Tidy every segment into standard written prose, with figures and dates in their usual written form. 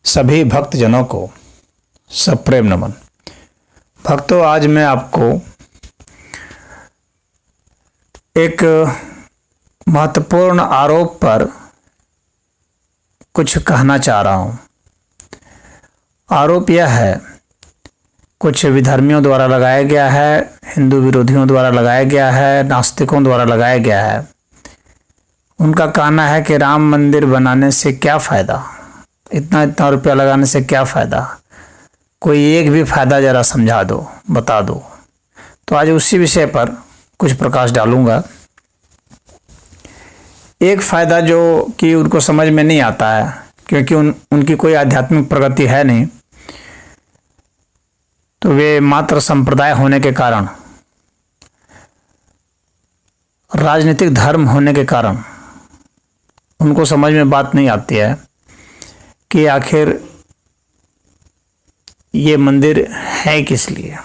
सभी भक्तजनों को सप्रेम नमन। भक्तों, आज मैं आपको एक महत्वपूर्ण आरोप पर कुछ कहना चाह रहा हूँ। आरोप यह है, कुछ विधर्मियों द्वारा लगाया गया है, हिंदू विरोधियों द्वारा लगाया गया है, नास्तिकों द्वारा लगाया गया है। उनका कहना है कि राम मंदिर बनाने से क्या फ़ायदा, इतना इतना रुपया लगाने से क्या फ़ायदा, कोई एक भी फ़ायदा ज़रा समझा दो, बता दो। तो आज उसी विषय पर कुछ प्रकाश डालूंगा। एक फ़ायदा जो कि उनको समझ में नहीं आता है, क्योंकि उनकी कोई आध्यात्मिक प्रगति है नहीं, तो वे मात्र संप्रदाय होने के कारण, राजनीतिक धर्म होने के कारण उनको समझ में बात नहीं आती है कि आखिर ये मंदिर है किस लिए,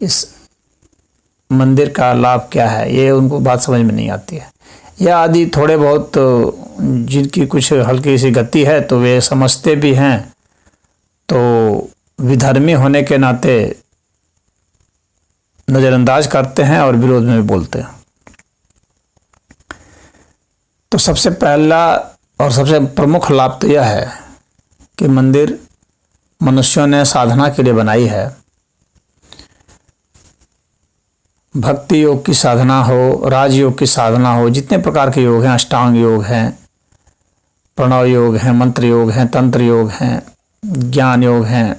इस मंदिर का लाभ क्या है, ये उनको बात समझ में नहीं आती है। या आदि थोड़े बहुत जिनकी कुछ हल्की सी गति है तो वे समझते भी हैं, तो विधर्मी होने के नाते नज़रअंदाज करते हैं और विरोध में भी बोलते हैं। तो सबसे पहला और सबसे प्रमुख लाभ तो यह है कि मंदिर मनुष्यों ने साधना के लिए बनाई है। भक्ति योग की साधना हो, राजयोग की साधना हो, जितने प्रकार के योग हैं, अष्टांग योग हैं, प्रणव योग हैं, मंत्र योग हैं, तंत्र योग हैं, ज्ञान योग हैं,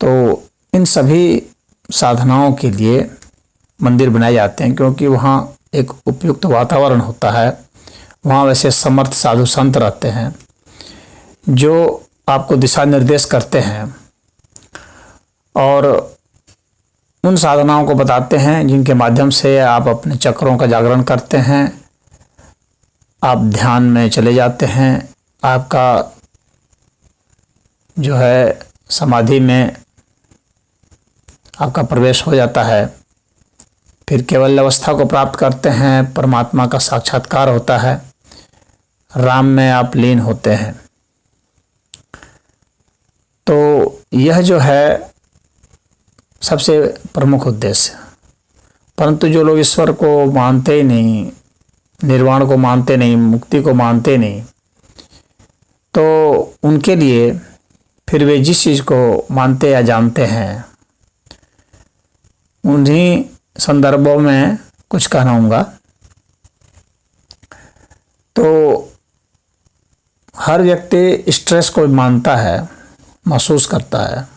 तो इन सभी साधनाओं के लिए मंदिर बनाए जाते हैं, क्योंकि वहाँ एक उपयुक्त वातावरण होता है। वहाँ वैसे समर्थ साधु संत रहते हैं जो आपको दिशा निर्देश करते हैं और उन साधनाओं को बताते हैं जिनके माध्यम से आप अपने चक्रों का जागरण करते हैं, आप ध्यान में चले जाते हैं, आपका जो है समाधि में आपका प्रवेश हो जाता है, फिर केवल अवस्था को प्राप्त करते हैं, परमात्मा का साक्षात्कार होता है, राम में आप लीन होते हैं। तो यह जो है सबसे प्रमुख उद्देश्य। परंतु जो लोग ईश्वर को मानते ही नहीं, निर्वाण को मानते नहीं, मुक्ति को मानते नहीं, तो उनके लिए फिर वे जिस चीज़ को मानते या जानते हैं उन्हीं संदर्भों में कुछ कहना होगा। तो हर व्यक्ति स्ट्रेस को मानता है, महसूस करता है,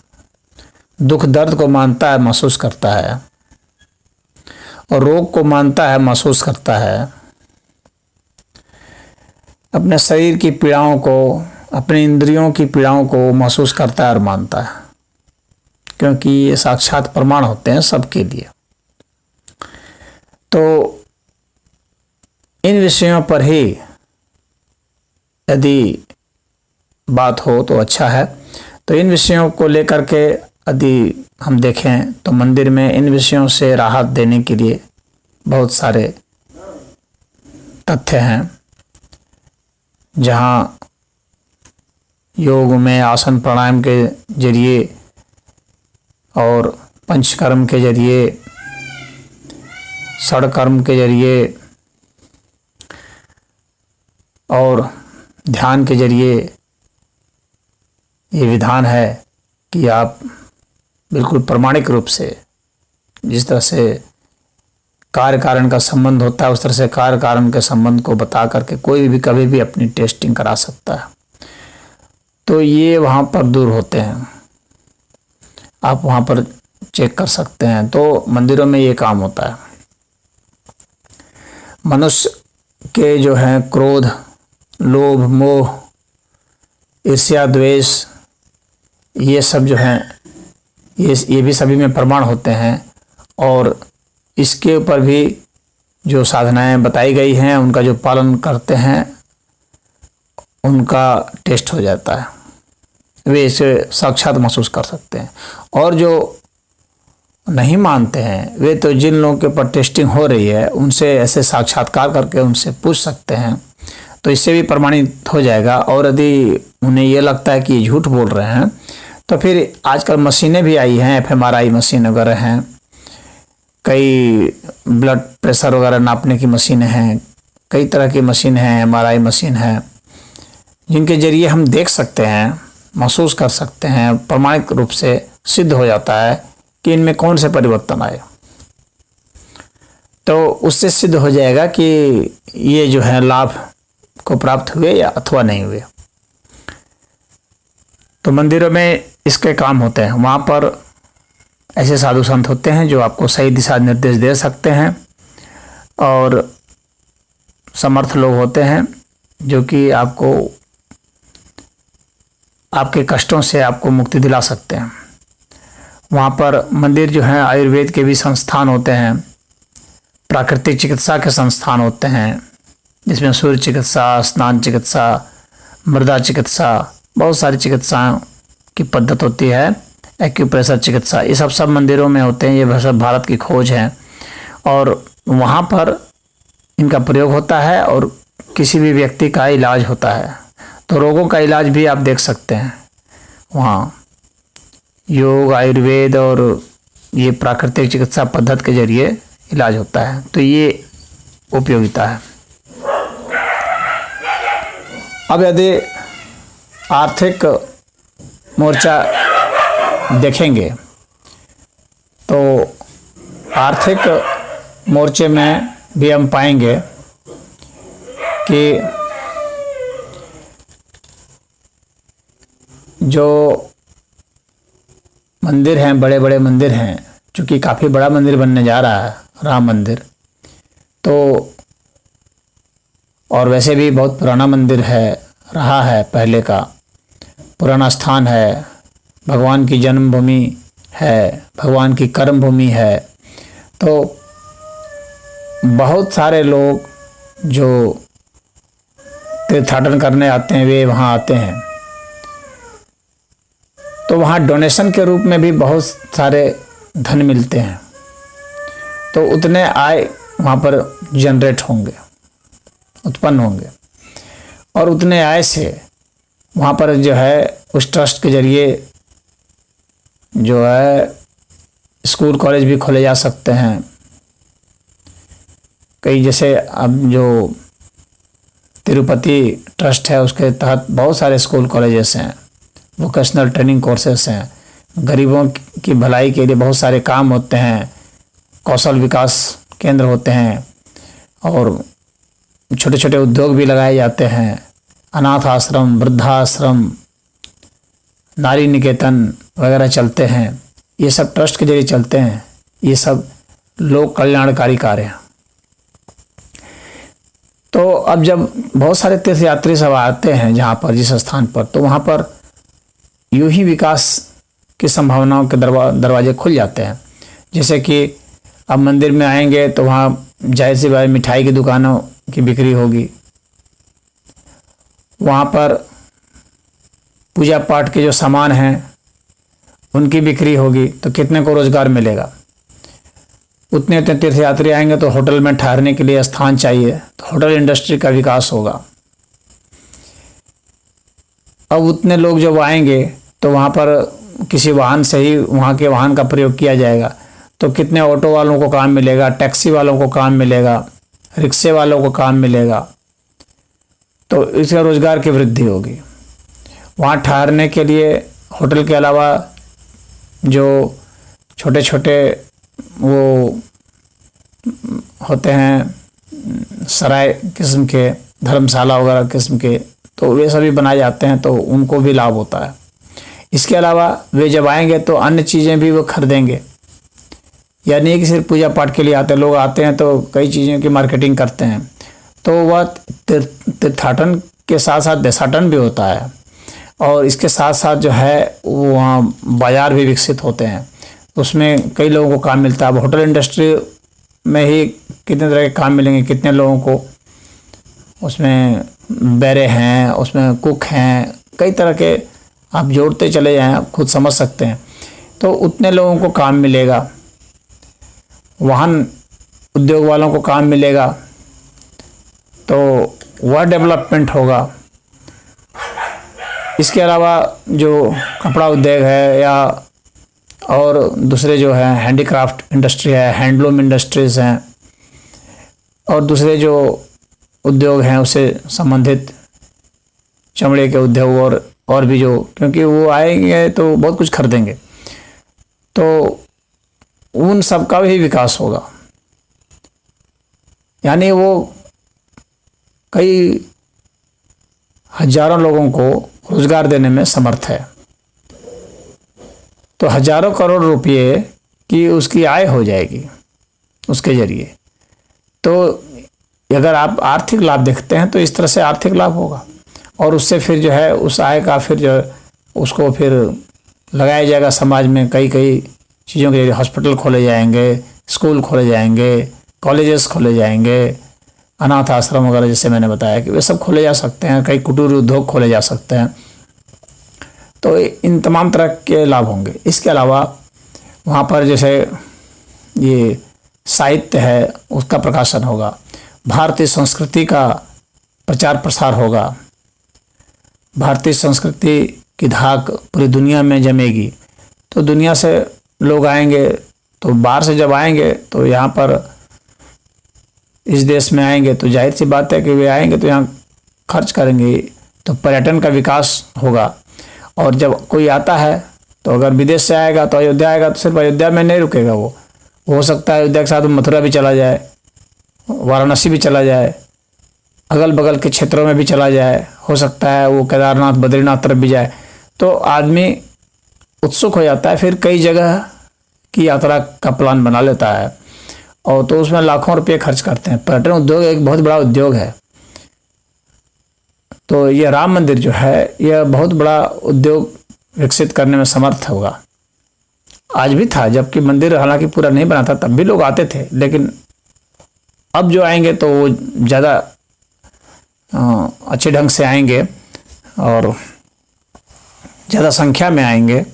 दुख दर्द को मानता है, महसूस करता है, और रोग को मानता है, महसूस करता है, अपने शरीर की पीड़ाओं को, अपने इंद्रियों की पीड़ाओं को महसूस करता है और मानता है, क्योंकि ये साक्षात प्रमाण होते हैं सबके लिए। तो इन विषयों पर ही यदि बात हो तो अच्छा है। तो इन विषयों को लेकर के यदि हम देखें तो मंदिर में इन विषयों से राहत देने के लिए बहुत सारे तथ्य हैं, जहाँ योग में आसन प्राणायाम के जरिए और पंचकर्म के जरिए, षडकर्म के जरिए और ध्यान के जरिए ये विधान है कि आप बिल्कुल प्रामाणिक रूप से, जिस तरह से कार्य कारण का संबंध होता है उस तरह से कार्य कारण के संबंध को बता करके कोई भी कभी भी अपनी टेस्टिंग करा सकता है। तो ये वहाँ पर दूर होते हैं, आप वहाँ पर चेक कर सकते हैं। तो मंदिरों में ये काम होता है। मनुष्य के जो हैं क्रोध, लोभ, मोह, ईर्ष्या, द्वेष, ये सब जो हैं ये भी सभी में प्रमाण होते हैं, और इसके ऊपर भी जो साधनाएं बताई गई हैं उनका जो पालन करते हैं उनका टेस्ट हो जाता है, वे इसे साक्षात महसूस कर सकते हैं। और जो नहीं मानते हैं वे तो जिन लोगों के ऊपर टेस्टिंग हो रही है उनसे ऐसे साक्षात्कार करके उनसे पूछ सकते हैं, तो इससे भी प्रमाणित हो जाएगा। और यदि उन्हें ये लगता है कि ये झूठ बोल रहे हैं तो फिर आजकल मशीनें भी आई हैं, एफएमआरआई मशीन वगैरह हैं, कई ब्लड प्रेशर वगैरह नापने की मशीनें हैं, कई तरह की मशीन हैं, एमआरआई मशीन है, जिनके जरिए हम देख सकते हैं, महसूस कर सकते हैं, प्रमाणिक रूप से सिद्ध हो जाता है कि इनमें कौन से परिवर्तन आए। तो उससे सिद्ध हो जाएगा कि ये जो है लाभ को प्राप्त हुए या अथवा नहीं हुए। तो मंदिरों में इसके काम होते हैं, वहाँ पर ऐसे साधु संत होते हैं जो आपको सही दिशा निर्देश दे सकते हैं, और समर्थ लोग होते हैं जो कि आपको आपके कष्टों से आपको मुक्ति दिला सकते हैं। वहाँ पर मंदिर जो है आयुर्वेद के भी संस्थान होते हैं, प्राकृतिक चिकित्सा के संस्थान होते हैं, जिसमें सूर्य चिकित्सा, स्नान चिकित्सा, मृदा चिकित्सा, बहुत सारी चिकित्साओं की पद्धत होती है, एक्यूप्रेशर चिकित्सा, ये सब मंदिरों में होते हैं। ये सब भारत की खोज है और वहाँ पर इनका प्रयोग होता है और किसी भी व्यक्ति का इलाज होता है। तो रोगों का इलाज भी आप देख सकते हैं वहाँ, योग, आयुर्वेद और ये प्राकृतिक चिकित्सा पद्धति के जरिए इलाज होता है। तो ये उपयोगिता है। अब यदि आर्थिक मोर्चा देखेंगे तो आर्थिक मोर्चे में भी हम पाएंगे कि जो मंदिर हैं, बड़े बड़े मंदिर हैं, चूँकि काफ़ी बड़ा मंदिर बनने जा रहा है राम मंदिर, तो और वैसे भी बहुत पुराना मंदिर है, रहा है, पहले का पुराना स्थान है, भगवान की जन्मभूमि है, भगवान की कर्म भूमि है। तो बहुत सारे लोग जो तीर्थाटन करने आते हैं वे वहाँ आते हैं, तो वहाँ डोनेशन के रूप में भी बहुत सारे धन मिलते हैं। तो उतने आय वहाँ पर जनरेट होंगे, उत्पन्न होंगे, और उतने आय से वहाँ पर जो है उस ट्रस्ट के जरिए जो है स्कूल कॉलेज भी खोले जा सकते हैं। कई जैसे अब जो तिरुपति ट्रस्ट है उसके तहत बहुत सारे स्कूल कॉलेजेस हैं, वोकेशनल ट्रेनिंग कोर्सेस हैं, गरीबों की भलाई के लिए बहुत सारे काम होते हैं, कौशल विकास केंद्र होते हैं, और छोटे छोटे उद्योग भी लगाए जाते हैं, अनाथ आश्रम, वृद्धाश्रम, नारी निकेतन वगैरह चलते हैं। ये सब ट्रस्ट के जरिए चलते हैं। ये सब लोक कल्याणकारी कार्य हैं। तो अब जब बहुत सारे तीर्थ यात्री सब आते हैं जहाँ पर, जिस स्थान पर, तो वहाँ पर यूं ही विकास की संभावनाओं के दरवाजे खुल जाते हैं। जैसे कि अब मंदिर में आएंगे तो वहाँ जाहिर सी बात मिठाई की दुकानों की बिक्री होगी, वहाँ पर पूजा पाठ के जो सामान हैं उनकी बिक्री होगी, तो कितने को रोजगार मिलेगा। उतने तीर्थयात्री आएंगे तो होटल में ठहरने के लिए स्थान चाहिए, तो होटल इंडस्ट्री का विकास होगा। अब उतने लोग जब आएंगे तो वहाँ पर किसी वाहन से ही वहाँ के वाहन का प्रयोग किया जाएगा, तो कितने ऑटो वालों को काम मिलेगा, टैक्सी वालों को काम मिलेगा, रिक्शे वालों को काम मिलेगा। तो इससे रोजगार की वृद्धि होगी। वहाँ ठहरने के लिए होटल के अलावा जो छोटे छोटे वो होते हैं सराय किस्म के, धर्मशाला वगैरह किस्म के, तो वे सभी बनाए जाते हैं, तो उनको भी लाभ होता है। इसके अलावा वे जब आएंगे तो अन्य चीज़ें भी वो खरीदेंगे। यानी कि सिर्फ पूजा पाठ के लिए आते लोग आते हैं तो कई चीज़ों की मार्केटिंग करते हैं। तो वह तीर्थाटन के साथ साथ देशाटन भी होता है, और इसके साथ साथ जो है वहाँ बाज़ार भी विकसित होते हैं, उसमें कई लोगों को काम मिलता है। अब होटल इंडस्ट्री में ही कितने तरह के काम मिलेंगे, कितने लोगों को उसमें बैरे हैं, उसमें कुक हैं, कई तरह के आप जोड़ते चले जाएं, आप खुद समझ सकते हैं। तो उतने लोगों को काम मिलेगा, वाहन उद्योग वालों को काम मिलेगा, तो वह डेवलपमेंट होगा। इसके अलावा जो कपड़ा उद्योग है या और दूसरे जो है हैंडीक्राफ्ट इंडस्ट्री है, हैंडलूम इंडस्ट्रीज़ हैं और दूसरे जो उद्योग हैं उससे संबंधित चमड़े के उद्योग और भी जो, क्योंकि वो आएंगे तो बहुत कुछ खरीदेंगे, तो उन सब का भी विकास होगा। यानी वो कई हजारों लोगों को रोजगार देने में समर्थ है। तो हजारों करोड़ रुपए की उसकी आय हो जाएगी उसके जरिए। तो अगर आप आर्थिक लाभ देखते हैं तो इस तरह से आर्थिक लाभ होगा और उससे फिर जो है उस आय का फिर जो है उसको फिर लगाया जाएगा समाज में। कई कई चीज़ों के लिए हॉस्पिटल खोले जाएंगे, स्कूल खोले जाएंगे, कॉलेजेस खोले जाएंगे, अनाथ आश्रम वगैरह जैसे मैंने बताया कि वे सब खोले जा सकते हैं, कई कुटीर उद्योग खोले जा सकते हैं। तो इन तमाम तरह के लाभ होंगे। इसके अलावा वहाँ पर जैसे ये साहित्य है उसका प्रकाशन होगा, भारतीय संस्कृति का प्रचार प्रसार होगा, भारतीय संस्कृति की धाक पूरी दुनिया में जमेगी। तो दुनिया से लोग आएंगे, तो बाहर से जब आएंगे तो यहाँ पर इस देश में आएंगे तो जाहिर सी बात है कि वे आएंगे तो यहाँ खर्च करेंगे, तो पर्यटन का विकास होगा। और जब कोई आता है तो अगर विदेश से आएगा तो अयोध्या आएगा तो सिर्फ अयोध्या में नहीं रुकेगा, वो हो सकता है अयोध्या के साथ मथुरा भी चला जाए, वाराणसी भी चला जाए, अगल बगल के क्षेत्रों में भी चला जाए, हो सकता है वो केदारनाथ बद्रीनाथ तरफ भी जाए। तो आदमी उत्सुक हो जाता है, फिर कई जगह की यात्रा का प्लान बना लेता है और तो उसमें लाखों रुपये खर्च करते हैं। पर्यटन उद्योग एक बहुत बड़ा उद्योग है। तो ये राम मंदिर जो है यह बहुत बड़ा उद्योग विकसित करने में समर्थ होगा। आज भी था, जबकि मंदिर हालांकि पूरा नहीं बना था तब भी लोग आते थे, लेकिन अब जो आएंगे तो वो ज़्यादा अच्छे ढंग से आएंगे और ज़्यादा संख्या में आएंगे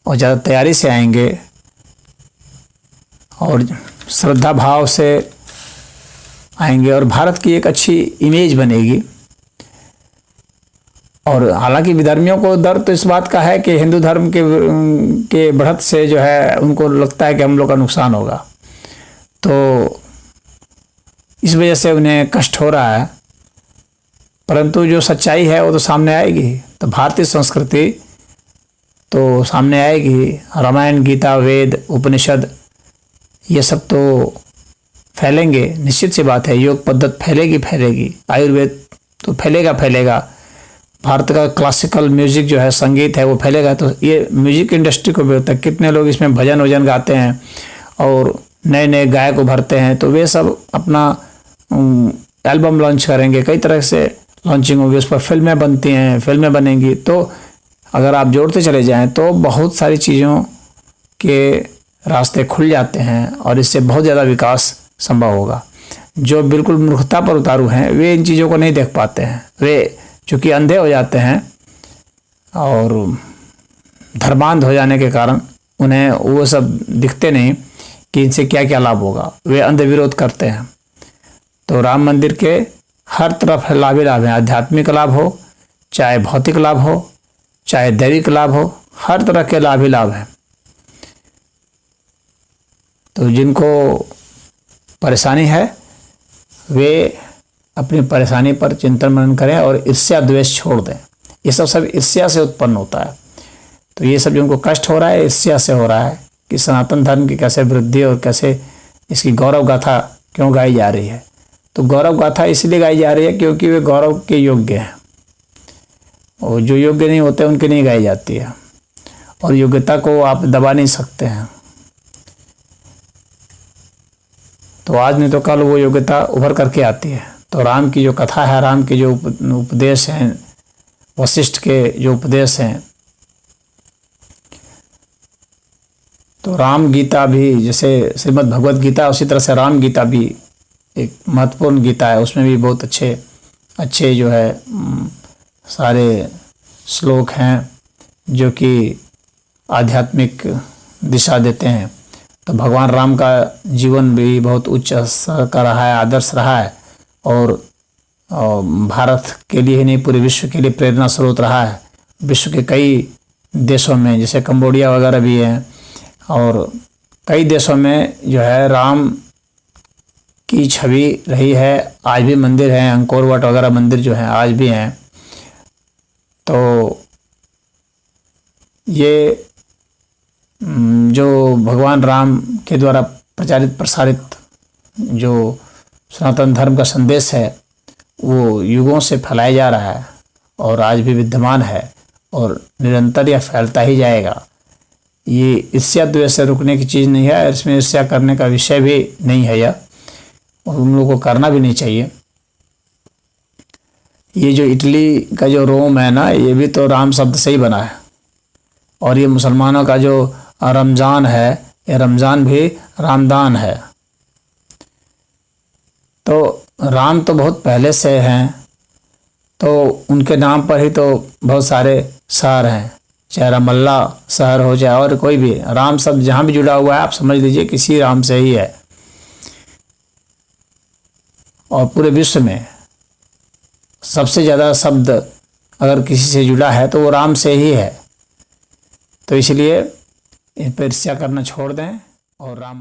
और ज़्यादा तैयारी से आएंगे और श्रद्धा भाव से आएंगे और भारत की एक अच्छी इमेज बनेगी। और हालांकि विधर्मियों को डर तो इस बात का है कि हिंदू धर्म के बढ़त से जो है उनको लगता है कि हम लोग का नुकसान होगा, तो इस वजह से उन्हें कष्ट हो रहा है। परंतु जो सच्चाई है वो तो सामने आएगी, तो भारतीय संस्कृति तो सामने आएगी। रामायण, गीता, वेद, उपनिषद ये सब तो फैलेंगे, निश्चित सी बात है। योग पद्धति फैलेगी, आयुर्वेद तो फैलेगा। भारत का क्लासिकल म्यूजिक जो है, संगीत है, वो फैलेगा। तो ये म्यूजिक इंडस्ट्री को भी होता है, कितने लोग इसमें भजन वजन गाते हैं और नए नए गायक उभरते हैं, तो वे सब अपना एल्बम लॉन्च करेंगे, कई तरह से लॉन्चिंग होगी, उस पर फिल्में बनती हैं, फिल्में बनेंगी। तो अगर आप जोड़ते चले जाएं तो बहुत सारी चीज़ों के रास्ते खुल जाते हैं और इससे बहुत ज़्यादा विकास संभव होगा। जो बिल्कुल मूर्खता पर उतारू हैं वे इन चीज़ों को नहीं देख पाते हैं, वे चूँकि अंधे हो जाते हैं और धर्मांध हो जाने के कारण उन्हें वो सब दिखते नहीं कि इनसे क्या क्या लाभ होगा, वे अंध विरोध करते हैं। तो राम मंदिर के हर तरफ लाभ ही लाभ हैं, आध्यात्मिक लाभ हो, चाहे भौतिक लाभ हो, चाहे दैविक लाभ हो, हर तरह के लाभ ही लाभ हैं। तो जिनको परेशानी है वे अपनी परेशानी पर चिंतन मनन करें और ईर्ष्या द्वेष छोड़ दें। ये सब ईर्ष्या से उत्पन्न होता है। तो ये सब जिनको कष्ट हो रहा है ईर्ष्या से हो रहा है कि सनातन धर्म की कैसे वृद्धि और कैसे इसकी गौरव गाथा क्यों गाई जा रही है। तो गौरव गाथा इसलिए गाई जा रही है क्योंकि वे गौरव के योग्य हैं और जो योग्य नहीं होते उनकी नहीं गाई जाती है और योग्यता को आप दबा नहीं सकते हैं। तो आज नहीं तो कल वो योग्यता उभर करके आती है। तो राम की जो कथा है, राम के जो उपदेश हैं, वशिष्ठ के जो उपदेश हैं, तो राम गीता भी, जैसे श्रीमद् भगवत गीता, उसी तरह से राम गीता भी एक महत्वपूर्ण गीता है। उसमें भी बहुत अच्छे अच्छे जो है सारे श्लोक हैं जो कि आध्यात्मिक दिशा देते हैं। तो भगवान राम का जीवन भी बहुत उच्च स्तर का रहा है, आदर्श रहा है, और भारत के लिए ही नहीं पूरे विश्व के लिए प्रेरणा स्रोत रहा है। विश्व के कई देशों में, जैसे कंबोडिया वगैरह भी हैं, और कई देशों में जो है राम की छवि रही है। आज भी मंदिर हैं, अंकोर वाट वगैरह मंदिर जो हैं आज भी हैं। तो ये जो भगवान राम के द्वारा प्रचारित प्रसारित जो सनातन धर्म का संदेश है वो युगों से फैलाया जा रहा है और आज भी विद्यमान है और निरंतर यह फैलता ही जाएगा। ये ईर्ष्या द्वेष से रुकने की चीज़ नहीं है, इसमें ईर्ष्या करने का विषय भी नहीं है यह, और उन लोगों को करना भी नहीं चाहिए। ये जो इटली का जो रोम है ना, ये भी तो राम शब्द से ही बना है, और ये मुसलमानों का जो रमज़ान है, ये रमज़ान भी रामदान है। तो राम तो बहुत पहले से हैं, तो उनके नाम पर ही तो बहुत सारे शहर हैं, चाहे रामल्ला शहर हो चाहे और कोई भी, राम शब्द जहाँ भी जुड़ा हुआ है आप समझ लीजिए किसी राम से ही है। और पूरे विश्व में सबसे ज़्यादा शब्द अगर किसी से जुड़ा है तो वो राम से ही है। तो इसलिए इन पर ईर्ष्या करना छोड़ दें और राम